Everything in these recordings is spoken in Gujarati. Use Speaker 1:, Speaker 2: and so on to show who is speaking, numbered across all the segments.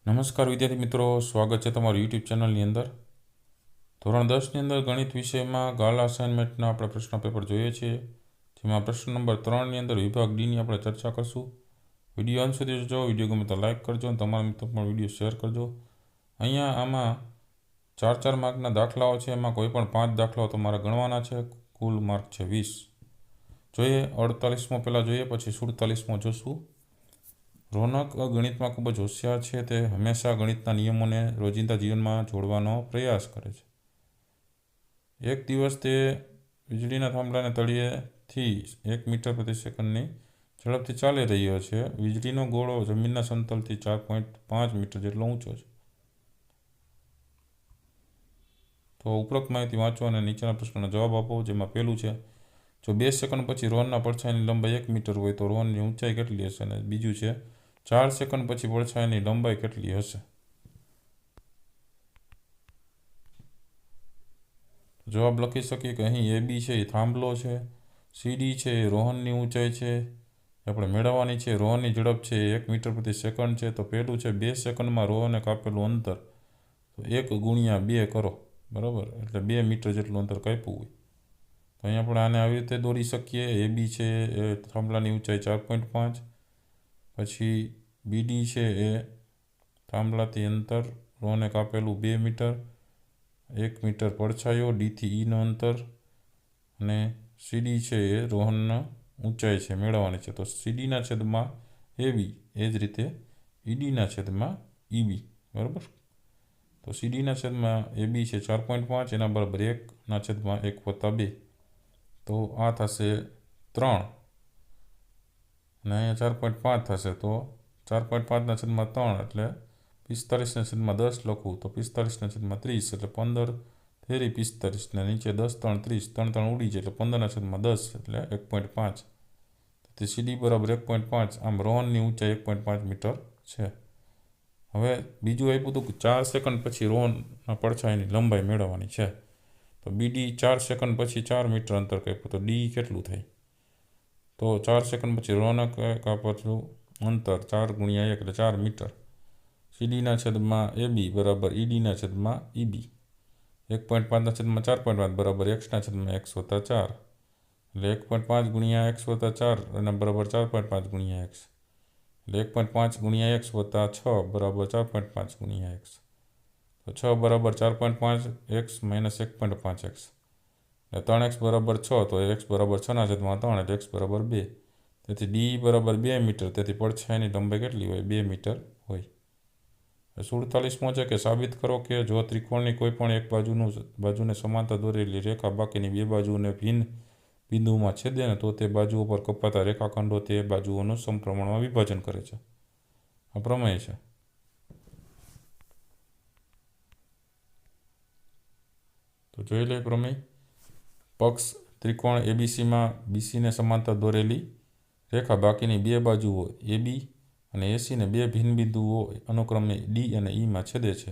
Speaker 1: નમસ્કાર વિદ્યાર્થી મિત્રો, સ્વાગત છે તમારું યુટ્યુબ ચેનલની અંદર। ધોરણ 10ની અંદર ગણિત વિષયમાં ગાલા અસાઇનમેન્ટના આપણે પ્રશ્ન પેપર જોઈએ છીએ, જેમાં પ્રશ્ન નંબર 3ની અંદર વિભાગ ડીની આપણે ચર્ચા કરશું। વિડીયો અંત સુધી જોજો, વિડીયો ગમે તો લાઇક કરજો અને તમારા મિત્રો પણ વિડીયો શેર કરજો। અહીંયા આમાં 4 માર્કના દાખલાઓ છે, એમાં કોઈ પણ 5 દાખલાઓ તમારે ગણવાના છે, કુલ માર્ક છે 20। જોઈએ 48મો પહેલાં જોઈએ, પછી 47મો જોશું। રોનક ગણિતમાં ખૂબ જ હોશિયાર છે। તે હંમેશા ગણિતના નિયમોને રોજિંદા જીવનમાં જોડવાનો પ્રયાસ કરે છે। એક દિવસ તે વીજળીના થાંભલાને તળિયેથી 1 મીટર પ્રતિ સેકન્ડની ઝડપથી ચાલી રહ્યો છે। વીજળીનો ગોળો જમીનના સમતલથી 4.5 મીટર જેટલો ઊંચો છે। તો ઉપરોક્ત માહિતી વાંચો અને નીચેના પ્રશ્નોના જવાબ આપો। જેમાં પહેલું છે, જો 2 સેકન્ડ પછી રોહનના પડછાયાની લંબાઈ 1 મીટર હોય તો રોહનની ઊંચાઈ કેટલી હશે? અને બીજું છે, 4 સેકન્ડ પછી પડછાયાની લંબાઈ કેટલી હશે? જવાબ લખી શકીએ કે અહીં AB છે એ થાંભલો છે, CD છે એ રોહનની ઊંચાઈ છે, આપણે મેળવવાની છે। રોહનની ઝડપ છે એ 1 મીટર પ્રતિ સેકન્ડ છે। તો પહેલું છે, 2 સેકન્ડમાં રોહને કાપેલું અંતર, તો 1 ગુણ્યા 2 કરો, બરાબર, એટલે 2 મીટર જેટલું અંતર કાપ્યું હોય તો અહીં આપણે આને આવી રીતે દોરી શકીએ। AB છે એ થાંભલાની ઊંચાઈ 4.5, પછી BD છે એ થાંભલાથી અંતર રોહને કાપેલું 2 મીટર, 1 મીટર પડછાયો, D થી E નો અંતર, અને CD છે એ રોહનના ઊંચાઈ છે મેળવવાની છે। તો CDના છેદમાં AB, એ જ રીતે EDના છેદમાં EB, બરાબર। તો CDના છેદમાં AB છે 4.5, એના બરાબર 1ના છેદમાં 1 વત્તા 2, તો આ થશે 3, અને અહીંયા 4.5 થશે, તો 4.5ના છેદમાં 3 એટલે 45ના છેદમાં 10 લખું તો 45ના છેદમાં 30 એટલે 15 તેરી 45, ને નીચે 10 3 30, 3 3 ઉડી જાય એટલે 15ના છેદમાં 10 એટલે 1.5, તેથી CD બરાબર 1.5। આમ રોહનની ઊંચાઈ 1.5 મીટર છે। હવે બીજું આપ્યું હતું કે 4 સેકન્ડ પછી રોહનના પડછાયાની લંબાઈ મેળવવાની છે। તો BD 4 સેકન્ડ પછી 4 મીટર અંતર કાપ્યું, તો D કેટલું થાય? તો 4 સેકન્ડ પછી રોહને કાપેલું અંતર 4 ગુણ્યા 1 એટલે 4 મીટર। CDના છેદમાં AB બરાબર EDના છેદમાં EB, 1.5ના છેદમાં 4.5 બરાબર xના છેદમાં x વત્તા 4, એટલે 1.5 ગુણ્યા x વત્તા 4 એના બરાબર 4.5 ગુણ્યા x, એટલે 1.5 ગુણ્યા x વત્તા 6 બરાબર 4.5 ગુણ્યા x, તો 6 બરાબર 4.5 x માઇનસ 1.5x, એટલે 3x બરાબર 6, તો x બરાબર 6ના છેદમાં 3 એટલે x બરાબર 2, તેથી D બરાબર 2 મીટર, તેથી પડછાયાની લંબાઈ કેટલી હોય? 2 મીટર હોય। 47મો છે કે સાબિત કરો કે જો ત્રિકોણની કોઈ પણ એક બાજુને સમાંતર દોરેલી રેખા બાકીની 2 બાજુઓને ભિન્ન બિંદુમાં છેદે ને તો તે બાજુઓ પર કપાતા રેખાખંડો તે બાજુઓનું સમપ્રમાણમાં વિભાજન કરે છે। આ પ્રમેય છે। તો જોઈ લઈએ પ્રમેય। પક્ષ ત્રિકોણ ABCમાં BCને સમાંતર દોરેલી રેખા બાકીની 2 બાજુઓ AB અને ACને 2 ભિન્ન બિંદુઓ અનુક્રમે D અને Eમાં છેદે છે।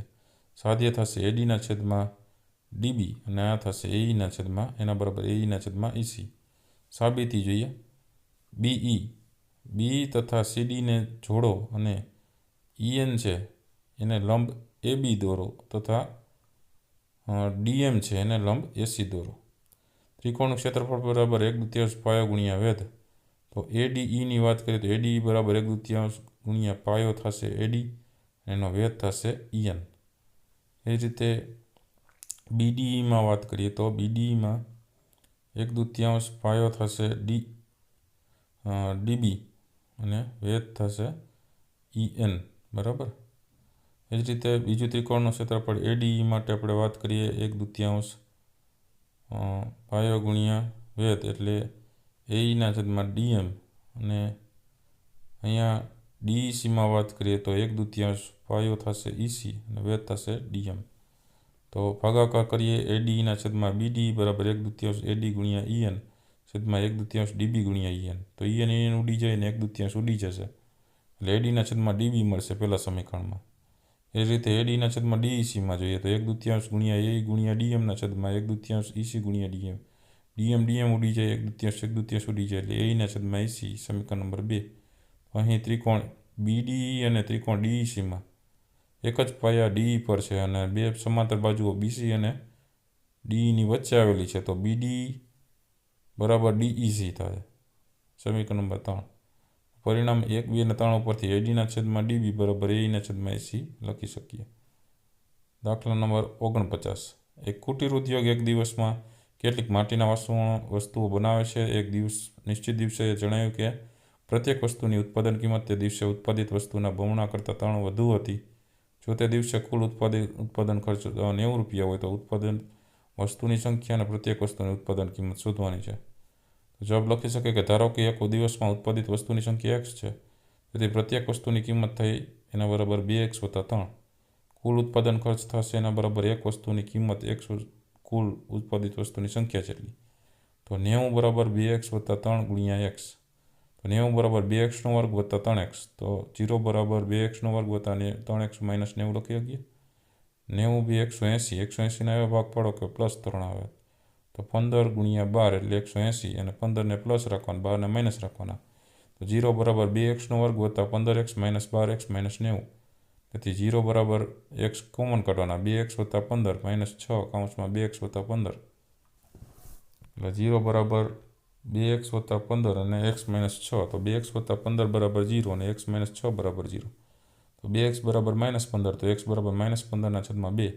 Speaker 1: સાધ્ય થશે ADના છેદમાં DB, અને આ થશે AEના છેદમાં એના બરાબર AEના છેદમાં EC। સાબિતી જોઈએ। BE તથા CDને જોડો અને EN છે એને લંબ AB દોરો તથા DM છે એને લંબ AC દોરો। ત્રિકોણનું ક્ષેત્રફળ બરાબર 1/2 પાયો ગુણ્યા વેધ। તો ADEની વાત કરીએ તો ADE બરાબર 1/2 ગુણ્યા પાયો થશે AD, એનો વેધ થશે EN। એ જ રીતે BDEમાં વાત કરીએ તો BDEમાં 1/2 પાયો થશે DB, અને વેધ થશે EN, બરાબર। એ જ રીતે બીજું ત્રિકોણનું ક્ષેત્રફળ ADE માટે આપણે વાત કરીએ 1/2 પાયો ગુણ્યા વેધ એટલે AEના છેદમાં DM, અને અહીંયા DECમાં વાત કરીએ તો 1/2 પાયો થશે EC અને વેધ થશે DM। તો ભાગાકાર કરીએ। ADEના છેદમાં BDE બરાબર 1/2 AD ગુણ્યા EN છેદમાં 1/2 DB ગુણ્યા EN, તો EN ઉડી જાય ને 1/2 ઉડી જશે, એટલે ADના છેદમાં DB મળશે પહેલા સમીકરણમાં। એ જ રીતે ADના છેદમાં DECમાં જોઈએ તો 1/2 ગુણ્યા AE ગુણ્યા DMના છેદમાં 1/2 EC ગુણ્યા DM, DM ઉડી જાય, 1/2 ઉડી જાય, એટલે AEના છેદમાં EC, સમીકરણ નંબર 2। અહીં ત્રિકોણ BDE અને ત્રિકોણ DECમાં એક જ પાયા ડી પર છે અને બે સમાંતર બાજુઓ બીસી અને ડીની વચ્ચે આવેલી છે, તો બીડી બરાબર ડીઈસી થાય. સમીકરણ નંબર 3. પરિણામ 1, 2 અને 3 ઉપરથી એડીના છેદમાં ડીબી બરાબર એઈના છેદમાં એસી લખી શકીએ. દાખલા નંબર 49. એક કુટીર ઉદ્યોગ એક દિવસમાં કેટલીક માટીના વસ્તુઓ બનાવે છે. એક નિશ્ચિત દિવસે જણાવ્યું કે પ્રત્યેક વસ્તુની ઉત્પાદન કિંમત તે દિવસે ઉત્પાદિત વસ્તુના બમણા કરતાં 3 વધુ હતી. જો તે દિવસે કુલ ઉત્પાદન ખર્ચ ₹90 હોય તો ઉત્પાદન વસ્તુની સંખ્યા અને પ્રત્યેક વસ્તુની ઉત્પાદન કિંમત શોધવાની છે. તો જવાબ લખી શકે કે ધારો કે એક દિવસમાં ઉત્પાદિત વસ્તુની સંખ્યા x છે, તેથી પ્રત્યેક વસ્તુની કિંમત થઈ એના બરાબર 2x + 3. કુલ ઉત્પાદન ખર્ચ થશે એના બરાબર એક વસ્તુની કિંમત x કુલ ઉત્પાદિત વસ્તુની સંખ્યા જેટલી. તો 90 બરાબર 2x + 3 × x. તો 90 બરાબર 2x² + 3x. તો 0 બરાબર 2x² + 3x - 90 લખી શકીએ. 90 × 180. 180ના એવા ભાગ પાડો કે +3 આવે. તો 15 × 12 એટલે 180 અને 15ને પ્લસ રાખવાના, 12ને માઇનસ રાખવાના. તો 0 બરાબર 2x² + 15x - 12x - 90. તેથી 0 બરાબર x કોમન કાઢવાના, 2x + 15 -6 કૌંસમાં 2x + 15. એટલે 0 બરાબર 2x + 15 અને x - 6. તો 2x + 15 બરાબર 0 અને x - 6 બરાબર 0. તો 2x બરાબર -15, તો x બરાબર -15/2.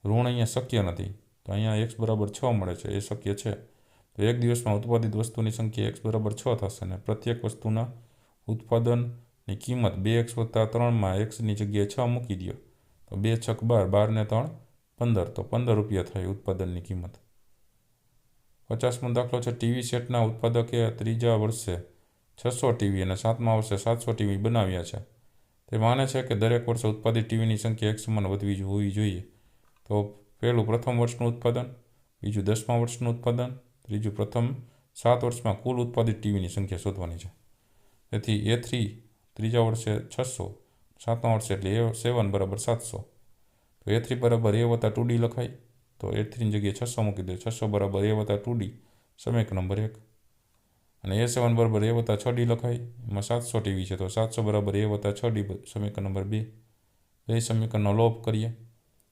Speaker 1: ઋણ અહીંયા શક્ય નથી, તો અહીંયા x બરાબર 6 મળે છે, એ શક્ય છે. તો એક દિવસમાં ઉત્પાદિત વસ્તુની સંખ્યા x બરાબર 6 થશે અને પ્રત્યેક વસ્તુના ઉત્પાદનની કિંમત 2x + 3માં xની જગ્યાએ 6 મૂકી દો. તો 2 × 6 12, 12 ને 3 15, તો ₹15 થાય ઉત્પાદનની કિંમત. 50મો દાખલો છે. ટીવી સેટના ઉત્પાદકે ત્રીજા વર્ષે 600 ટીવી અને 7મા વર્ષે 700 ટીવી બનાવ્યા છે. તે માને છે કે દરેક વર્ષે ઉત્પાદિત ટીવીની સંખ્યા એક સમાન હોવી જોઈએ. તો પહેલું પ્રથમ વર્ષનું ઉત્પાદન, બીજું 10મા વર્ષનું ઉત્પાદન, ત્રીજું પ્રથમ 7 વર્ષમાં કુલ ઉત્પાદિત ટીવીની સંખ્યા શોધવાની છે. તેથી A3 ત્રીજા વર્ષે 600, 7મા વર્ષે એટલે A7 બરાબર 700. તો A3 બરાબર A + 2D લખાય. તો A3ની જગ્યાએ 600 મૂકી દે. 600 બરાબર A + 2D, સમીકરણ નંબર 1. અને A7 બરાબર A + 6D લખાય. એમાં 700 ટીવી છે, તો 700 બરાબર A + 6D, સમીકરણ નંબર 2. એ સમીકરણનો લોપ કરીએ.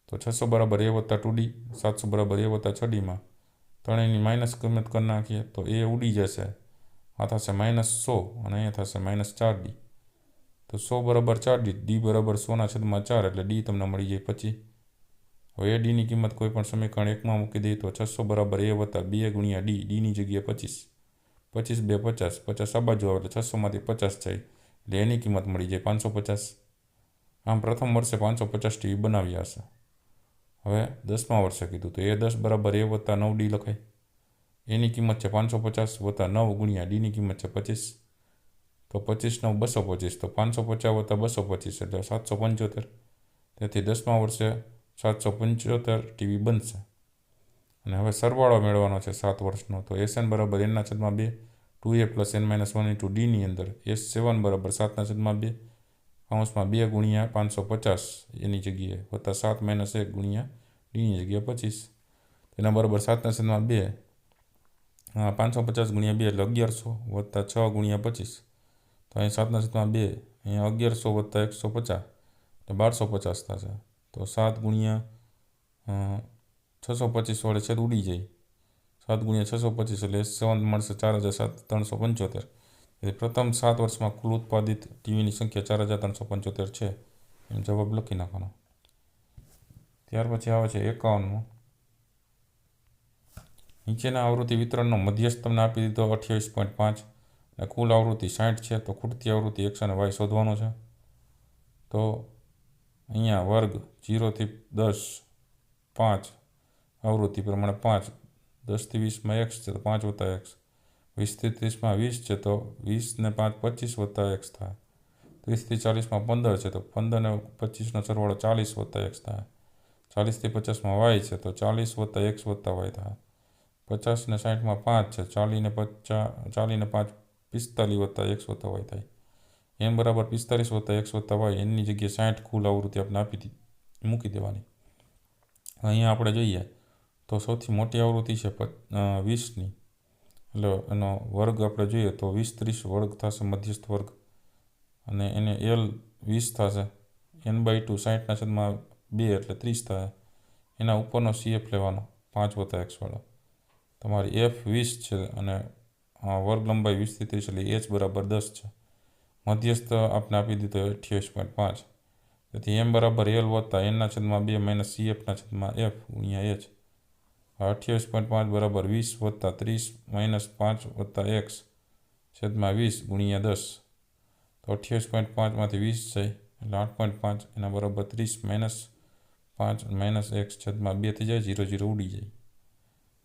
Speaker 1: તો 600 બરાબર A + 2D, 700 બરાબર A + 6Dમાં ત્રણેયની માઇનસ કિંમત કરી નાખીએ તો A ઉડી જશે. આ થશે -100 અને અહીંયા થશે -4D. તો 100 બરાબર 4D, D બરાબર 100/4 એટલે D તમને મળી જાય 25. હવે એ ડીની કિંમત કોઈ પણ સમીકરણ 1માં મૂકી દઈએ તો 600 બરાબર A + 2 × D, Dની જગ્યાએ 25. 25 × 2 = 50, 50 આ બાજુ આવે એટલે 600માંથી 50 જાય એટલે એની કિંમત મળી જાય 550. આમ પ્રથમ વર્ષે 550 ટીવી બનાવ્યા હશે. હવે 10મા વર્ષે કીધું તો A10 બરાબર A + 9D લખાય. એની કિંમત છે 550 + 9 × Dની કિંમત છે 25. તો 25 × 9 225, તો 550 + 225 એટલે 775. તેથી 10મા વર્ષે 775 ટીવી બનશે. અને હવે સરવાળો મેળવવાનો છે 7 વર્ષનો. તો Sn બરાબર n/2, 2a + n - 1 × Dની અંદર S7 બરાબર 7/2 કૌંસમાં 2 × 550 એની જગ્યાએ વત્તા 7 - 1 × Dની જગ્યાએ 25. તેના બરાબર 7/2. 550 × 2 એટલે 1100 વત્તા 6 × 25. તો અહીં 7/2, અહીંયા 1100 વત્તા 150 એટલે 1250 થશે. તો 7 × 625 વડે છેદ ઉડી જાય. 7 × 625 એટલે S7 મળશે 4375. એટલે પ્રથમ 7 વર્ષમાં કુલ ઉત્પાદિત ટીવીની સંખ્યા 4375 છે. એમ જવાબ લખી નાખવાનો. ત્યાર પછી આવે છે 51મો. નીચેના આવૃત્તિ વિતરણનો મધ્યસ્થ તમને આપી દીધો 28.5 અને કુલ આવૃત્તિ 60 છે. તો ખૂટતી આવૃત્તિ x અને y શોધવાનો છે. તો અહીંયા વર્ગ 0 થી 10, 5 આવૃત્તિ પ્રમાણે 5, 10 થી 20માં x છે તો 5 + x, 20 થી 30માં 20 છે તો 20 ને 5 25 + x થાય. 30 થી 40માં 15 છે તો 15 ને 25નો સરવાળો 40 + x થાય. 40 થી 50માં y છે તો 40 + x + y થાય. 50 ને 60માં 5 છે, 40 ને 5 45 + x + y થાય. n બરાબર 45 + x + y, nની જગ્યાએ 60 કુલ આવૃત્તિ આપણે આપી મૂકી દેવાની. અહીંયા આપણે જોઈએ તો સૌથી મોટી આવૃત્તિ છે 20ની, એટલે એનો વર્ગ આપણે જોઈએ તો 20 30 વર્ગ થશે, મધ્યસ્થ વર્ગ, અને એને L 20 થશે. n/2 60/2 એટલે 30 થાય. એના ઉપરનો CF લેવાનો 5 + x વાળો. તમારી f 20 છે અને વર્ગ લંબાઈ 20 થી 30 એટલે h = 10 છે. મધ્યસ્થ આપણે આપી દીધો 28.5. તેથી m = l વત્તા n/2 - CF/f ગુણ્યા h. 28.5 = 20 વત્તા 30 - 5 વત્તા x છેદમાં 20 ગુણ્યા 10. તો 28.5 માંથી 20 જાય એટલે 8.5 એના બરાબર 30 - 5 - x છેદમાં 2 થઈ જાય, 0 0 ઉડી જાય.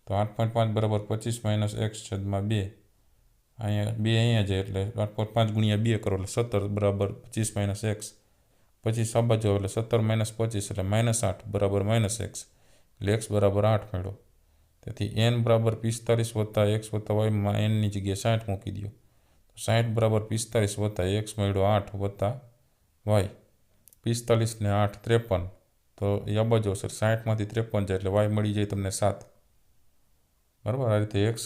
Speaker 1: તો 8.5 બરાબર 25 - x છેદમાં 2. અહીંયા 2 અહીંયા જાય એટલે 8.5 ગુણ્યા 2 કરો એટલે 17 બરાબર 25 - x. 25 આ બાજુ એટલે 17 - 25 એટલે -8 બરાબર -x એટલે x બરાબર 8 મેળવો. તેથી n બરાબર 45 વત્તા x વત્તા y માં n ની જગ્યાએ 60 મૂકી દો. 60 બરાબર 45 વત્તા x મેળવો 8 વત્તા y. 45 ને 8 53. તો એ આ બાજુ હશે 60 માંથી 53 જાય એટલે y મળી જાય તમને 7. બરાબર. આ રીતે x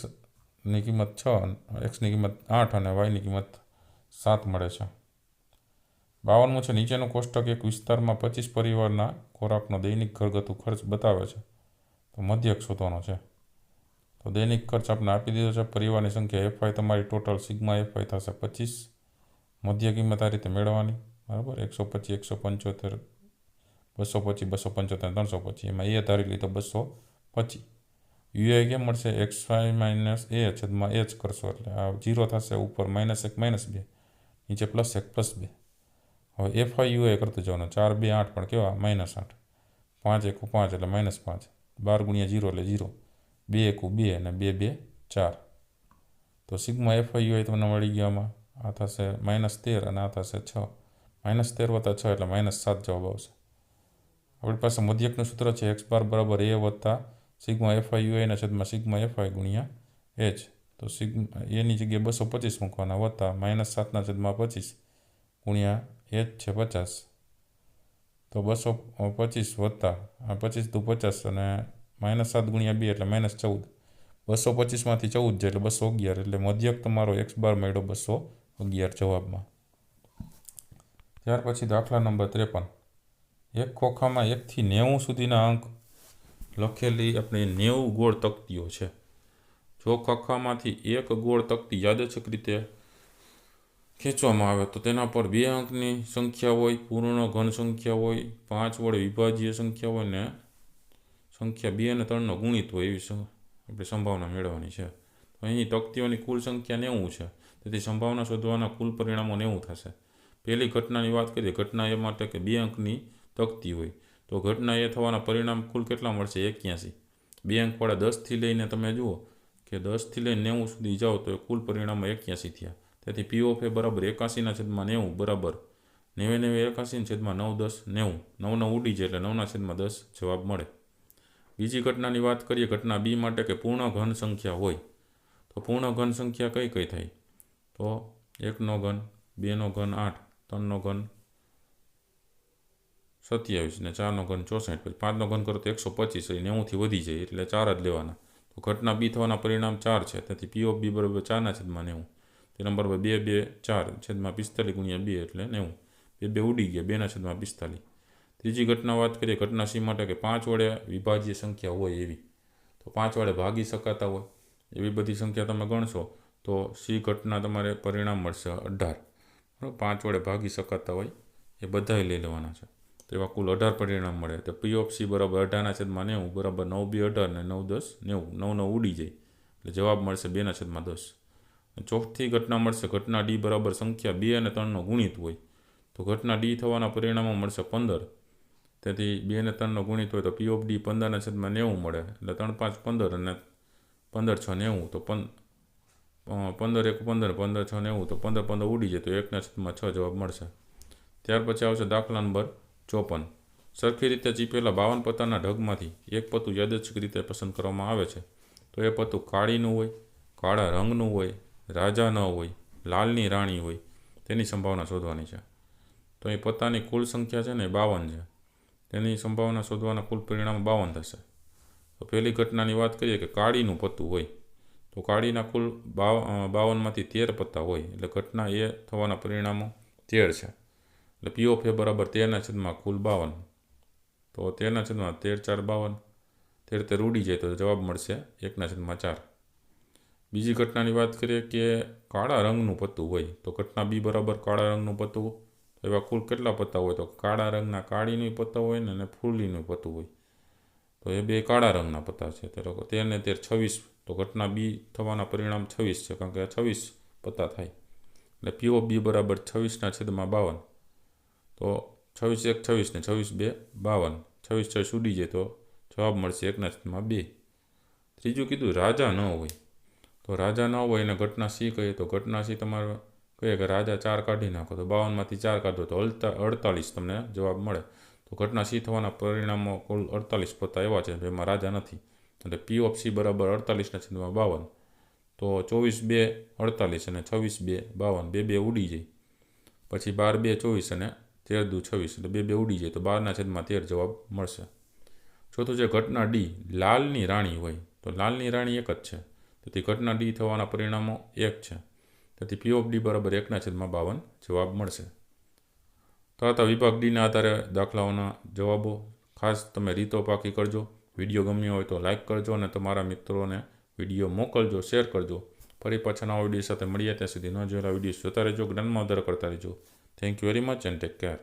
Speaker 1: ની કિંમત 6, x ની કિંમત 8 અને y ની કિંમત 7 મળે છે. 52 છે. નીચેનું કોષ્ટક એક વિસ્તારમાં 25 પરિવારના ખોરાકનો દૈનિક ઘરગથ્થુ ખર્ચ બતાવે છે. તો મધ્યક શોધવાનો છે. તો દૈનિક ખર્ચ આપણે આપી દીધો છે. પરિવારની સંખ્યા fi તમારી ટોટલ સિગ્મા fi થશે 25. મધ્ય કિંમત આ રીતે મેળવવાની. બરાબર. 125 175 225 275 325 એમાં એ ધારી લીધો 225. ui કેમ મળશે? xy - a છેદમાં h કરશો એટલે આ 0 થશે. ઉપર -1 -2 નીચે +1 +2. હવે fi ui કરતું જવાનું. 4 2 8 પણ કેવા -8. 5 1 5 એટલે -5. 12 ગુણ્યા 0 એટલે 0. 2 1 2 અને 2 2 4. તો સિગ્મા fi ui તમને મળી ગયા. આમાં આ થશે -13 અને આ થશે 6. -13 વત્તા 6 એટલે -7 જવાબ આવશે. આપણી પાસે મધ્યકનું સૂત્ર છે x બાર બરાબર a વત્તા સિગ્મા fi ui ના છેદમાં સિગ્મા fi ગુણ્યા h. તો સિગ્મા a ની જગ્યાએ 225 મૂકવાના વત્તા -7/25 ગુણ્યા h છે 50. તો 225 વત્તા 25 દુ 50 અને -7 ગુણ્યા 2 એટલે -14. 225 માંથી 14 જાય એટલે 211 એટલે મધ્યક તમારો x બાર મળ્યો 211 જવાબમાં. ત્યાર પછી દાખલા નંબર 53. એક ખોખામાં 1 થી 90 સુધીના અંક લખેલી આપણે 90 ગોળ તકતીઓ છે. જો ખોખામાંથી એક ગોળ તકતી યાદચ્છિક રીતે ખેંચવામાં આવે તો તેના પર 2 અંકની સંખ્યા હોય, પૂર્ણ ઘન સંખ્યા હોય, 5 વડે વિભાજ્ય સંખ્યા હોય ને સંખ્યા 2 અને 3નો ગુણિત હોય એવી આપણે સંભાવના મેળવવાની છે. તો અહીં તકતીઓની કુલ સંખ્યા 90 છે. તેથી સંભાવના શોધવાના કુલ પરિણામો 90 થશે. પહેલી ઘટનાની વાત કરીએ. ઘટના એ માટે કે 2 અંકની તકતી હોય તો ઘટના એ થવાના પરિણામ કુલ કેટલા મળશે? 81. 2 અંકવાળા 10 થી લઈને તમે જુઓ કે 10 થી લઈને 90 સુધી જાઓ તો કુલ પરિણામો 81 થયા. તેથી P of A બરાબર 81/90 બરાબર 90 81/9 10 90. 9 ઉડી જાય એટલે 9/10 જવાબ મળે. બીજી ઘટનાની વાત કરીએ. ઘટના B માટે કે પૂર્ણ ઘન સંખ્યા હોય તો પૂર્ણ ઘન સંખ્યા કઈ કઈ થાય? તો 1નો ઘન, 2નો ઘન 8, 3નો ઘન 27 ને 4નો ઘન 64. પછી 5નો ઘન કરો તો 125. 90 થી વધી જાય એટલે 4 જ લેવાના. તો ઘટના B થવાના પરિણામ 4 છે. તેથી P of B બરાબર 4/90. તેના બરાબર 2 2 4 છેદમાં 45 ગુણ્યા 2 એટલે 90. 2 2 ઉડી ગયા 2/45. ત્રીજી ઘટના વાત કરીએ. ઘટના C માટે કે 5 વડે વિભાજ્ય સંખ્યા હોય એવી. તો 5 વડે ભાગી શકાતા હોય એવી બધી સંખ્યા તમે ગણશો તો C ઘટના તમારે પરિણામ મળશે 18. બરાબર. 5 વડે ભાગી શકાતા હોય એ બધાય લઈ લેવાના છે. તો એવા કુલ 18 પરિણામ મળે. તો P of C બરાબર 18/90 બરાબર 9 2 18 ને 9 10 90. 9 9 ઉડી જાય એટલે જવાબ મળશે 2/10. ચોથી ઘટના મળશે. ઘટના D બરાબર સંખ્યા 2 અને 3નો ગુણિત હોય તો ઘટના D થવાના પરિણામો મળશે 15. તેથી 2 અને 3નો ગુણિત હોય તો P of D 15/90 મળે. એટલે 3 5 15 અને 15 6 90. તો 15 1 15 15 6 90. તો 15 15 ઉડી જાય તો 1/6 જવાબ મળશે. ત્યાર પછી આવશે દાખલા નંબર 54. સરખી રીતે ચીપેલા 52 પત્તાના ઢગમાંથી એક પત્તું યાદચ્છિક રીતે પસંદ કરવામાં આવે છે. તો એ પત્તું કાળીનું હોય, કાળા રંગનું હોય, રાજા ન હોય, લાલની રાણી હોય તેની સંભાવના શોધવાની છે. તો એ પત્તાની કુલ સંખ્યા છે ને 52 છે. તેની સંભાવના શોધવાના કુલ પરિણામ 52 થશે. તો પહેલી ઘટનાની વાત કરીએ કે કાળીનું પત્તું હોય તો કાળીના કુલ 52માંથી 13 પત્તા હોય એટલે ઘટના એ થવાના પરિણામો 13 છે. એટલે પી ઓફ એ બરાબર 13/52 કુલ 52. તો 13/13 4 52, 13 ઉડી જાય તો જવાબ મળશે 1/4. બીજી ઘટનાની વાત કરીએ કે કાળા રંગનું પત્તું હોય તો ઘટના બી બરાબર કાળા રંગનું પત્તું. એવા કુલ કેટલા પત્તા હોય તો કાળા રંગના કાળીનું પત્તા હોય ને અને ફૂલીનું પત્તું હોય. તો એ બે કાળા રંગના પત્તા છે. તો 13 ને 13 26. તો ઘટના બી થવાના પરિણામ 26 છે કારણ કે 26 પત્તા થાય. એટલે પી ઓફ બી બરાબર 26/52. તો 26 1 26 ને 26 2 52. 26 ઉડી જાય તો જવાબ મળશે 1/2. ત્રીજું કીધું રાજા ન હોય. તો રાજા ન હોય એને ઘટના સી કહીએ તો ઘટના સી તમારે કહીએ કે રાજા 4 કાઢી નાખો તો 52માંથી 4 કાઢો તો 48 તમને જવાબ મળે. તો ઘટના સી થવાના પરિણામો કુલ 48 પત્તા એવા છે જેમાં રાજા નથી. એટલે પી ઓફ સી બરાબર 48/52. તો 24 2 48 અને 26 2 52 2 ઉડી જાય. પછી 12 2 24 અને 13 2 26 એટલે 2 ઉડી જાય તો 12/13 જવાબ મળશે. ચોથું છે ઘટના ડી લાલની રાણી હોય. તો લાલની રાણી એક જ છે તેથી ઘટના ડી થવાના પરિણામો 1 છે. તેથી પી ઓફ ડી બરાબર 1/52 જવાબ મળશે. તો આ વિભાગ ડીના આધારે દાખલાઓના જવાબો. ખાસ તમે રીતો પાકી કરજો. વિડીયો ગમ્યો હોય તો લાઇક કરજો અને તમારા મિત્રોને વિડીયો મોકલજો, શેર કરજો. ફરી પાછા નવા વિડીયો સાથે મળીએ ત્યાં સુધી ન જોયેલા વિડીયો જોતા રહેજો, જ્ઞાનમાં વધારો કરતા રહેજો. Thank you very much and take care.